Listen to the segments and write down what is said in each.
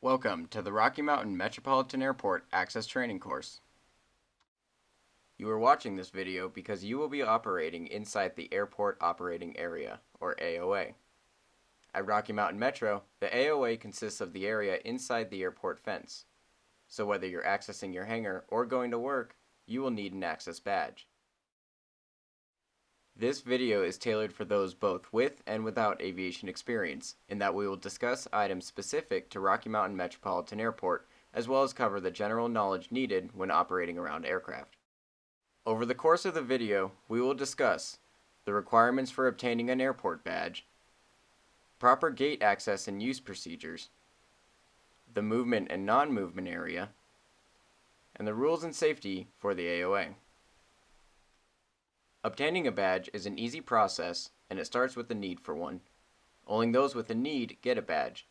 Welcome to the Rocky Mountain Metropolitan Airport Access Training Course. You are watching this video because you will be operating inside the Airport Operating Area, or AOA. At Rocky Mountain Metro, the AOA consists of the area inside the airport fence. So whether you're accessing your hangar or going to work, you will need an access badge. This video is tailored for those both with and without aviation experience, in that we will discuss items specific to Rocky Mountain Metropolitan Airport, as well as cover the general knowledge needed when operating around aircraft. Over the course of the video, we will discuss the requirements for obtaining an airport badge, proper gate access and use procedures, the movement and non-movement area, and the rules and safety for the AOA. Obtaining a badge is an easy process, and it starts with the need for one. Only those with a need get a badge.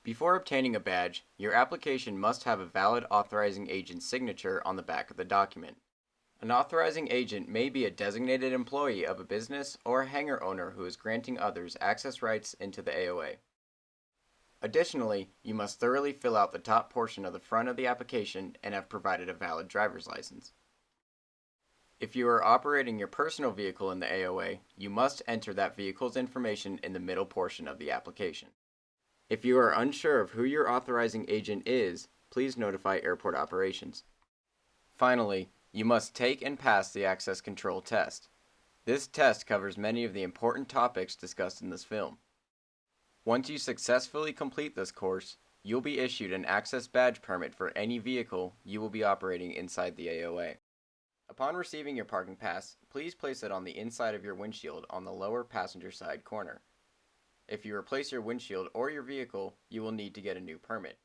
Before obtaining a badge, your application must have a valid authorizing agent's signature on the back of the document. An authorizing agent may be a designated employee of a business or a hangar owner who is granting others access rights into the AOA. Additionally, you must thoroughly fill out the top portion of the front of the application and have provided a valid driver's license. If you are operating your personal vehicle in the AOA, you must enter that vehicle's information in the middle portion of the application. If you are unsure of who your authorizing agent is, please notify Airport Operations. Finally, you must take and pass the access control test. This test covers many of the important topics discussed in this film. Once you successfully complete this course, you'll be issued an access badge permit for any vehicle you will be operating inside the AOA. Upon receiving your parking pass, please place it on the inside of your windshield on the lower passenger side corner. If you replace your windshield or your vehicle, you will need to get a new permit.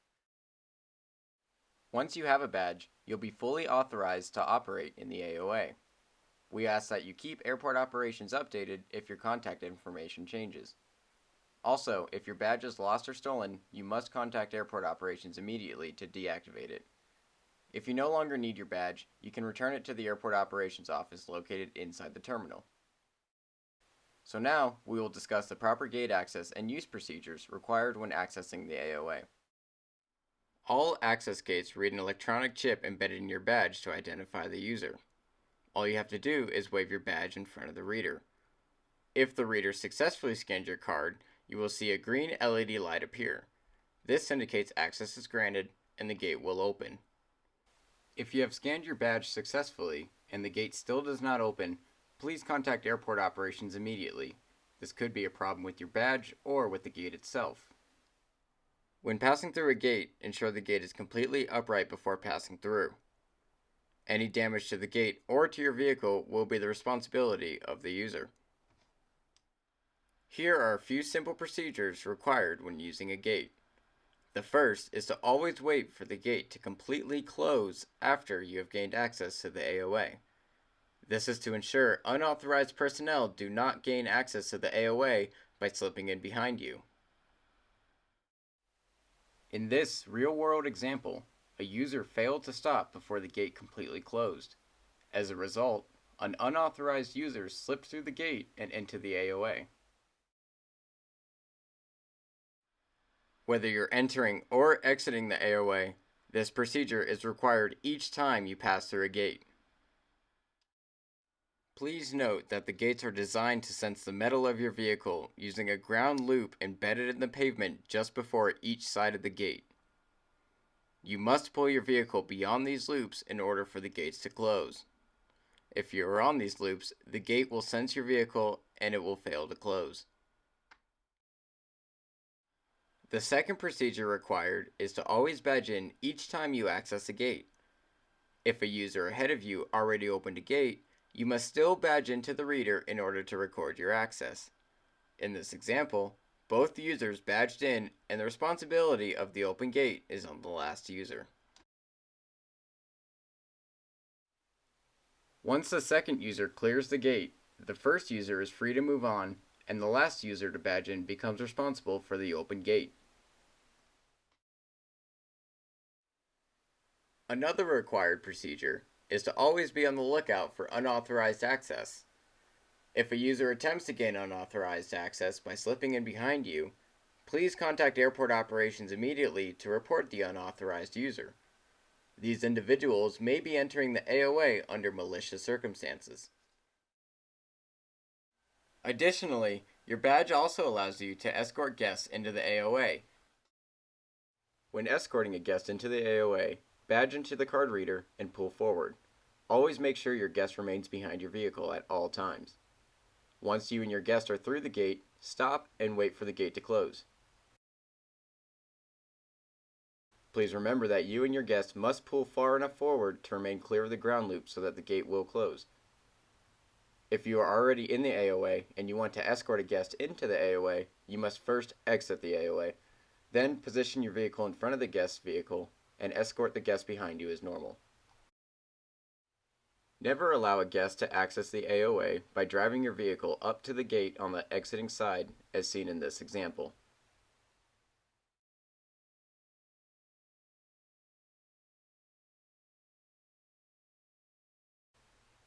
Once you have a badge, you'll be fully authorized to operate in the AOA. We ask that you keep airport operations updated if your contact information changes. Also, if your badge is lost or stolen, you must contact airport operations immediately to deactivate it. If you no longer need your badge, you can return it to the airport operations office located inside the terminal. So now, we will discuss the proper gate access and use procedures required when accessing the AOA. All access gates read an electronic chip embedded in your badge to identify the user. All you have to do is wave your badge in front of the reader. If the reader successfully scans your card, you will see a green LED light appear. This indicates access is granted and the gate will open. If you have scanned your badge successfully and the gate still does not open, please contact airport operations immediately. This could be a problem with your badge or with the gate itself. When passing through a gate, ensure the gate is completely upright before passing through. Any damage to the gate or to your vehicle will be the responsibility of the user. Here are a few simple procedures required when using a gate. The first is to always wait for the gate to completely close after you have gained access to the AOA. This is to ensure unauthorized personnel do not gain access to the AOA by slipping in behind you. In this real-world example, a user failed to stop before the gate completely closed. As a result, an unauthorized user slipped through the gate and into the AOA. Whether you're entering or exiting the AOA, this procedure is required each time you pass through a gate. Please note that the gates are designed to sense the metal of your vehicle using a ground loop embedded in the pavement just before each side of the gate. You must pull your vehicle beyond these loops in order for the gates to close. If you are on these loops, the gate will sense your vehicle and it will fail to close. The second procedure required is to always badge in each time you access a gate. If a user ahead of you already opened a gate, you must still badge into the reader in order to record your access. In this example, both users badged in and the responsibility of the open gate is on the last user. Once the second user clears the gate, the first user is free to move on, and the last user to badge in becomes responsible for the open gate. Another required procedure is to always be on the lookout for unauthorized access. If a user attempts to gain unauthorized access by slipping in behind you, Please contact airport operations immediately to report the unauthorized user. These individuals may be entering the AOA under malicious circumstances. Additionally, your badge also allows you to escort guests into the AOA. When escorting a guest into the AOA, badge into the card reader and pull forward. Always make sure your guest remains behind your vehicle at all times. Once you and your guest are through the gate, stop and wait for the gate to close. Please remember that you and your guest must pull far enough forward to remain clear of the ground loop so that the gate will close. If you are already in the AOA and you want to escort a guest into the AOA, you must first exit the AOA. Then position your vehicle in front of the guest's vehicle and escort the guest behind you as normal. Never allow a guest to access the AOA by driving your vehicle up to the gate on the exiting side as seen in this example.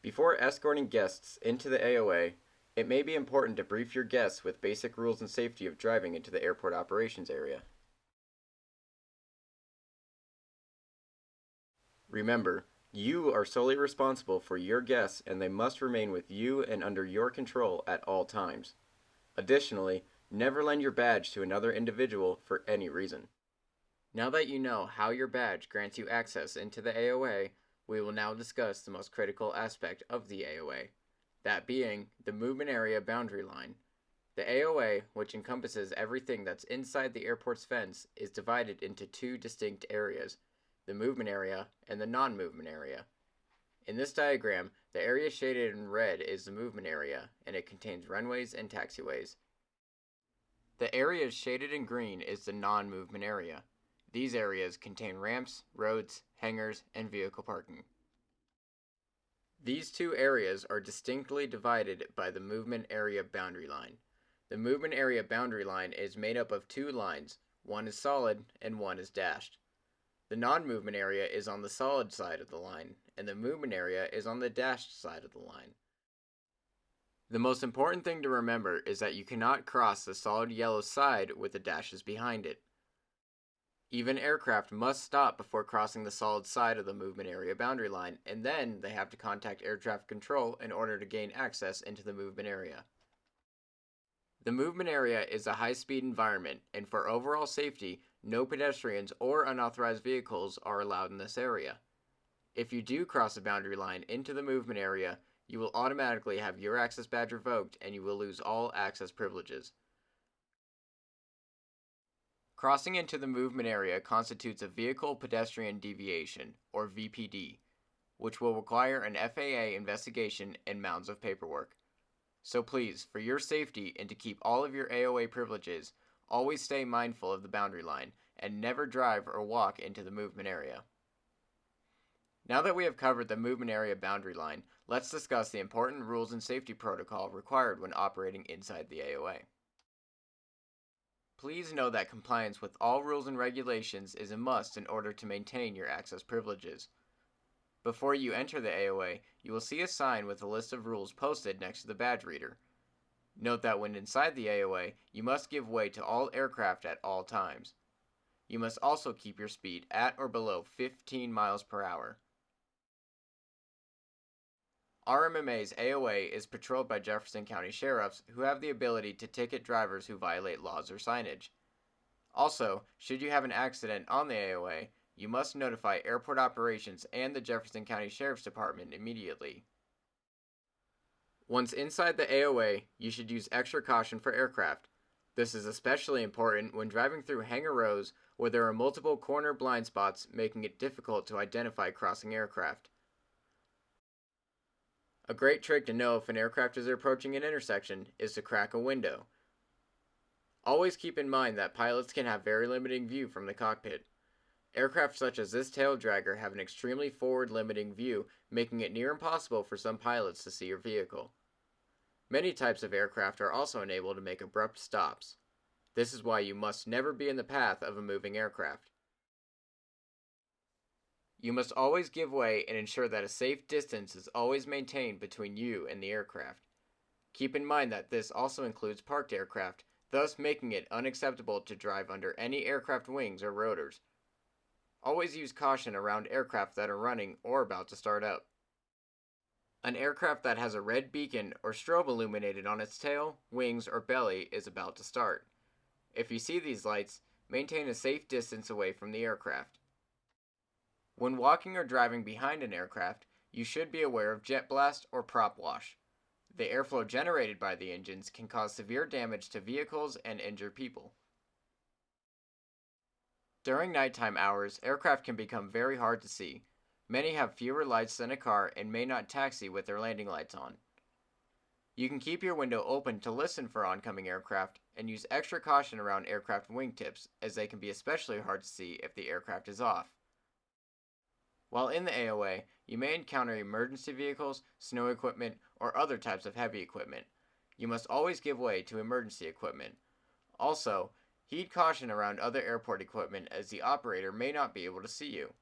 Before escorting guests into the AOA, it may be important to brief your guests with basic rules and safety of driving into the airport operations area. Remember, you are solely responsible for your guests and they must remain with you and under your control at all times. Additionally, never lend your badge to another individual for any reason. Now that you know how your badge grants you access into the AOA, we will now discuss the most critical aspect of the AOA, that being the movement area boundary line. The AOA, which encompasses everything that's inside the airport's fence, is divided into two distinct areas, the movement area and the non-movement area. In this diagram, the area shaded in red is the movement area, and it contains runways and taxiways. The area shaded in green is the non-movement area. These areas contain ramps, roads, hangars, and vehicle parking. These two areas are distinctly divided by the movement area boundary line. The movement area boundary line is made up of two lines, one is solid and one is dashed. The non-movement area is on the solid side of the line, and the movement area is on the dashed side of the line. The most important thing to remember is that you cannot cross the solid yellow side with the dashes behind it. Even aircraft must stop before crossing the solid side of the movement area boundary line, and then they have to contact air traffic control in order to gain access into the movement area. The movement area is a high-speed environment, and for overall safety, no pedestrians or unauthorized vehicles are allowed in this area. If you do cross a boundary line into the movement area, you will automatically have your access badge revoked and you will lose all access privileges. Crossing into the movement area constitutes a Vehicle Pedestrian Deviation, or VPD, which will require an FAA investigation and mounds of paperwork. So please, for your safety and to keep all of your AOA privileges, always stay mindful of the boundary line and never drive or walk into the movement area. Now that we have covered the movement area boundary line, let's discuss the important rules and safety protocol required when operating inside the AOA. Please know that compliance with all rules and regulations is a must in order to maintain your access privileges. Before you enter the AOA, you will see a sign with a list of rules posted next to the badge reader. Note that when inside the AOA, you must give way to all aircraft at all times. You must also keep your speed at or below 15 miles per hour. RMMA's AOA is patrolled by Jefferson County Sheriffs who have the ability to ticket drivers who violate laws or signage. Also, should you have an accident on the AOA, you must notify airport operations and the Jefferson County Sheriff's Department immediately. Once inside the AOA, you should use extra caution for aircraft. This is especially important when driving through hangar rows where there are multiple corner blind spots, making it difficult to identify crossing aircraft. A great trick to know if an aircraft is approaching an intersection is to crack a window. Always keep in mind that pilots can have very limiting view from the cockpit. Aircraft such as this tail dragger have an extremely forward-limiting view, making it near impossible for some pilots to see your vehicle. Many types of aircraft are also unable to make abrupt stops. This is why you must never be in the path of a moving aircraft. You must always give way and ensure that a safe distance is always maintained between you and the aircraft. Keep in mind that this also includes parked aircraft, thus making it unacceptable to drive under any aircraft wings or rotors. Always use caution around aircraft that are running or about to start up. An aircraft that has a red beacon or strobe illuminated on its tail, wings, or belly is about to start. If you see these lights, maintain a safe distance away from the aircraft. When walking or driving behind an aircraft, you should be aware of jet blast or prop wash. The airflow generated by the engines can cause severe damage to vehicles and injure people. During nighttime hours, aircraft can become very hard to see. Many have fewer lights than a car and may not taxi with their landing lights on. You can keep your window open to listen for oncoming aircraft and use extra caution around aircraft wingtips, as they can be especially hard to see if the aircraft is off. While in the AOA, you may encounter emergency vehicles, snow equipment, or other types of heavy equipment. You must always give way to emergency equipment. Also, heed caution around other airport equipment, as the operator may not be able to see you.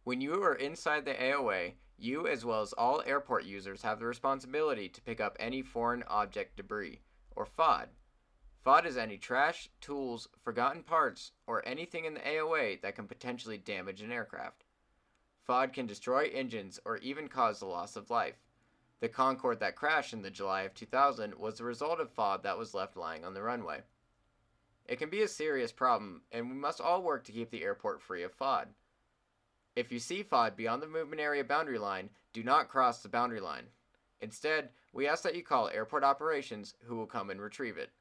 When you are inside the AOA, you as well as all airport users have the responsibility to pick up any foreign object debris, or FOD. FOD is any trash, tools, forgotten parts, or anything in the AOA that can potentially damage an aircraft. FOD can destroy engines or even cause the loss of life. The Concorde that crashed in the July of 2000 was the result of FOD that was left lying on the runway. It can be a serious problem, and we must all work to keep the airport free of FOD. If you see FOD beyond the movement area boundary line, do not cross the boundary line. Instead, we ask that you call airport operations, who will come and retrieve it.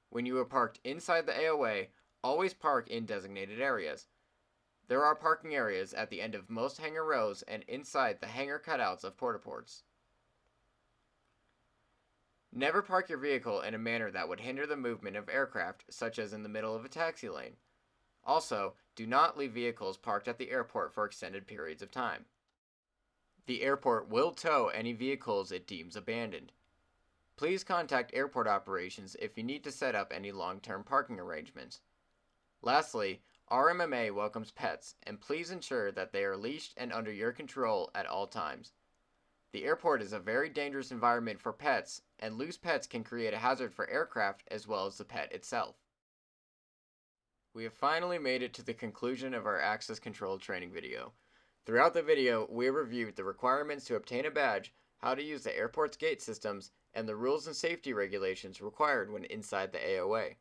When you are parked inside the AOA, always park in designated areas. There are parking areas at the end of most hangar rows and inside the hangar cutouts of portaports. Never park your vehicle in a manner that would hinder the movement of aircraft, such as in the middle of a taxi lane. Also, do not leave vehicles parked at the airport for extended periods of time. The airport will tow any vehicles it deems abandoned. Please contact airport operations if you need to set up any long-term parking arrangements. Lastly, RMMA welcomes pets, and please ensure that they are leashed and under your control at all times. The airport is a very dangerous environment for pets, and loose pets can create a hazard for aircraft as well as the pet itself. We have finally made it to the conclusion of our access control training video. Throughout the video, we reviewed the requirements to obtain a badge, how to use the airport's gate systems, and the rules and safety regulations required when inside the AOA.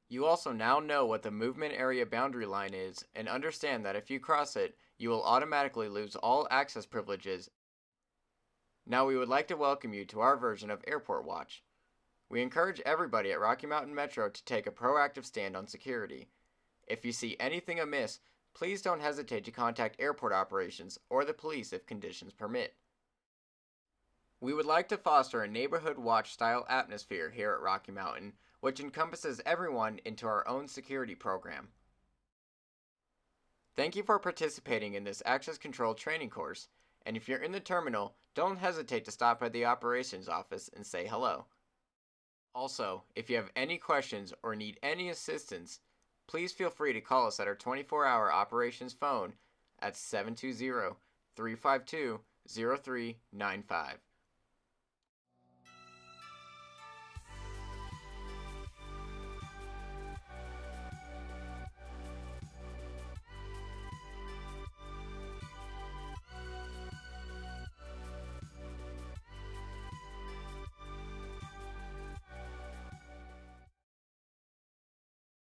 You also now know what the movement area boundary line is and understand that if you cross it, you will automatically lose all access privileges. Now we would like to welcome you to our version of Airport Watch. We encourage everybody at Rocky Mountain Metro to take a proactive stand on security. If you see anything amiss, please don't hesitate to contact airport operations or the police if conditions permit. We would like to foster a neighborhood watch style atmosphere here at Rocky Mountain, which encompasses everyone into our own security program. Thank you for participating in this access control training course, and if you're in the terminal, don't hesitate to stop by the operations office and say hello. Also, if you have any questions or need any assistance, please feel free to call us at our 24-hour operations phone at 720-352-0395.